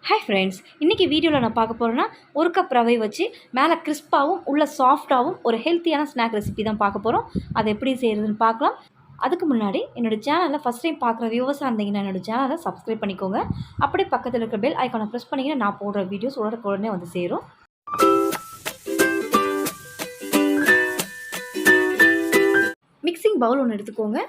Hi friends, இன்றைக்கி வீடியோவில் நான் பார்க்க போகிறேன்னா ஒரு கப் ரவை வச்சு மேலே கிறிஸ்பாகவும் உள்ள சாஃப்டாகவும் ஒரு ஹெல்த்தியான ஸ்நாக் ரெசிபி தான் பார்க்க போகிறோம். அதை எப்படி செய்கிறதுன்னு பார்க்கலாம். அதுக்கு முன்னாடி என்னோடய சேனலில் ஃபஸ்ட் டைம் பார்க்குற வியூவர்ஸாக இருந்தீங்கன்னா என்னோடய சேனலை சப்ஸ்கிரைப் பண்ணிக்கோங்க. அப்படியே பக்கத்தில் இருக்க பெல் ஐக்கானை ப்ரெஸ் பண்ணிங்கன்னா நான் போடுற வீடியோஸ் உடனே வந்து சேரும். மிக்சிங் பவுல் ஒன்று எடுத்துக்கோங்க.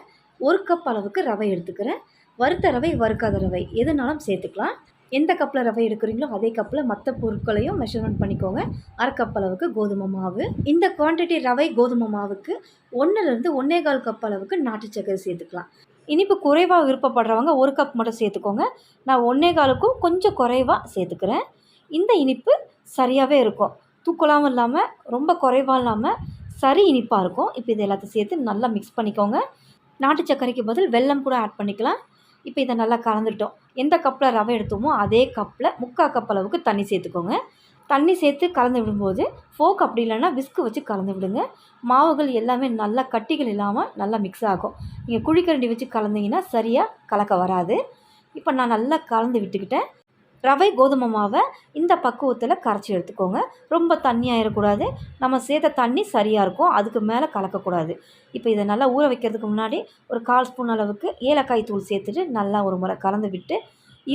ஒரு கப் அளவுக்கு ரவை எடுத்துக்கிறேன். வறுத்த ரவை வறுக்காத ரவை எதுனாலும் சேர்த்துக்கலாம். எந்த கப்பில் ரவை எடுக்கிறீங்களோ அதே கப்பில் மற்ற பொருட்களையும் மெஷர்மெண்ட் பண்ணிக்கோங்க. அரை கப் அளவுக்கு கோதுமை மாவு. இந்த குவான்டிட்டி ரவை கோதுமை மாவுக்கு 1லேருந்து 1.25 கப் அளவுக்கு நாட்டு சர்க்கரை சேர்த்துக்கலாம். இனிப்பு குறைவாக விருப்பப்படுறவங்க ஒரு கப் மட்டும் சேர்த்துக்கோங்க. நான் 1.25க்கும் கொஞ்சம் குறைவாக சேர்த்துக்கிறேன். இந்த இனிப்பு சரியாகவே இருக்கும். தூக்கலாகவும் இல்லாமல் ரொம்ப குறைவாக இல்லாமல் சரி இனிப்பாக இருக்கும். இப்போ இது எல்லாத்தையும் சேர்த்து நல்லா மிக்ஸ் பண்ணிக்கோங்க. நாட்டு சர்க்கரைக்கு பதில் வெல்லம் கூட ஆட் பண்ணிக்கலாம். இப்போ இதை நல்லா கலந்துட்டோம். எந்த கப்பில் ரவை எடுத்தோமோ அதே கப்பில் 3/4 கப் அளவுக்கு தண்ணி சேர்த்துக்கோங்க. தண்ணி சேர்த்து கலந்து விடும்போது ஃபோக் அப்படி இல்லைன்னா விஸ்கு வச்சு கலந்து விடுங்க. மாவுகள் எல்லாமே நல்லா கட்டிகள் இல்லாமல் நல்லா மிக்ஸ் ஆகும். நீங்கள் குழிக்கரண்டி வச்சு கலந்தீங்கன்னா சரியாக கலக்க வராது. இப்போ நான் நல்லா கலந்து விட்டுக்கிட்டேன். ரவை கோதுமை மாவை இந்த பக்குவத்தில் கரைச்சி எடுத்துக்கோங்க. ரொம்ப தண்ணியாகிடக்கூடாது. நம்ம சேர்த்த தண்ணி சரியாக இருக்கும். அதுக்கு மேலே கலக்கக்கூடாது. இப்போ இதை நல்லா ஊற வைக்கிறதுக்கு முன்னாடி ஒரு 1/4 ஸ்பூன் அளவுக்கு ஏலக்காய் தூள் சேர்த்துட்டு நல்லா ஒரு முறை கலந்து விட்டு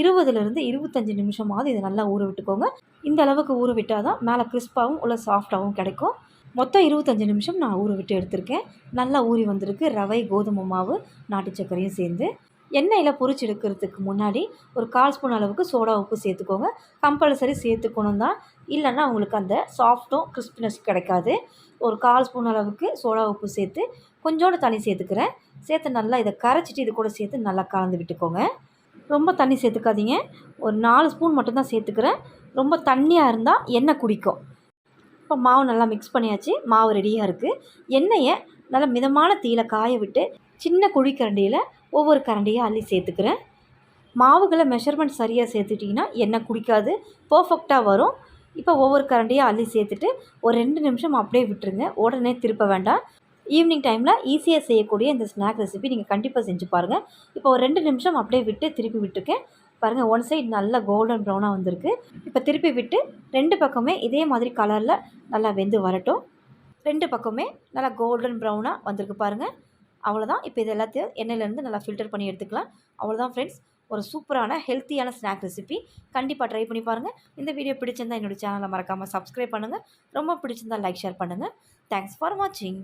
20லேருந்து 25 நிமிஷமாவது இதை நல்லா ஊற விட்டுக்கோங்க. இந்த அளவுக்கு ஊற விட்டால் தான் மேலே கிறிஸ்பாகவும் உள்ள சாஃப்டாகவும் கிடைக்கும். மொத்தம் 25 நிமிஷம் நான் ஊற விட்டு எடுத்திருக்கேன். நல்லா ஊறி வந்திருக்கு ரவை கோதுமை மாவு நாட்டு சர்க்கரையும் சேர்ந்து. எண்ணெயில் பொரிச்சு எடுக்கிறதுக்கு முன்னாடி ஒரு 1/4 ஸ்பூன் அளவுக்கு சோடா உப்பு சேர்த்துக்கோங்க. கம்பல்சரி சேர்த்துக்கணும் தான், இல்லைன்னா உங்களுக்கு அந்த சாஃப்ட்டும் கிறிஸ்பினஸ் கிடைக்காது. ஒரு 1/4 ஸ்பூன் அளவுக்கு சோடா உப்பு சேர்த்து கொஞ்சோண்டு தண்ணி சேர்த்துக்கிறேன். சேர்த்து நல்லா இதை கரைச்சிட்டு இது கூட சேர்த்து நல்லா கலந்து விட்டுக்கோங்க. ரொம்ப தண்ணி சேர்த்துக்காதீங்க. ஒரு 4 ஸ்பூன் மட்டும்தான் சேர்த்துக்கிறேன். ரொம்ப தண்ணியாக இருந்தால் எண்ணெய் குடிக்கும். இப்போ மாவு நல்லா மிக்ஸ் பண்ணியாச்சு. மாவு ரெடியாக இருக்குது. எண்ணெயை நல்லா மிதமான தீயில காய விட்டு சின்ன குழிக்கரண்டியில் ஒவ்வொரு கரண்டியாக அள்ளி சேர்த்துக்கிறேன். மாவுகளை மெஷர்மெண்ட் சரியாக சேர்த்துட்டிங்கன்னா எண்ணெய் குடிக்காது, பர்ஃபெக்டாக வரும். இப்போ ஒவ்வொரு கரண்டியாக அள்ளி சேர்த்துட்டு ஒரு 2 நிமிஷம் அப்படியே விட்டுருங்க. உடனே திருப்ப வேண்டாம். ஈவினிங் டைமில் ஈஸியாக செய்யக்கூடிய இந்த ஸ்நாக் ரெசிபி நீங்கள் கண்டிப்பாக செஞ்சு பாருங்கள். இப்போ ஒரு 2 நிமிஷம் அப்படியே விட்டு திருப்பி விட்டுருக்கேன். பாருங்கள், ஒன் சைடு நல்லா கோல்டன் ப்ரௌனாக வந்திருக்கு. இப்போ திருப்பி விட்டு 2 பக்கமே இதே மாதிரி கலரில் நல்லா வெந்து வரட்டும். 2 பக்கமே நல்லா கோல்டன் ப்ரௌனாக வந்திருக்கு பாருங்கள். அவ்வளோதான். இப்போ இது எல்லாத்தையும் எண்ணெயிலேருந்து நல்லா ஃபில்டர் பண்ணி எடுத்துக்கலாம். அவ்வளோதான் ஃப்ரெண்ட்ஸ், ஒரு சூப்பரான ஹெல்த்தியான ஸ்நாக் ரெசிபி. கண்டிப்பாக ட்ரை பண்ணி பாருங்கள். இந்த வீடியோ பிடிச்சிருந்தால் என்னோடய சேனலை மறக்காமல் சப்ஸ்கிரைப் பண்ணுங்கள். ரொம்ப பிடிச்சிருந்தால் லைக் ஷேர் பண்ணுங்கள். தேங்க்ஸ் ஃபார் வாட்சிங்.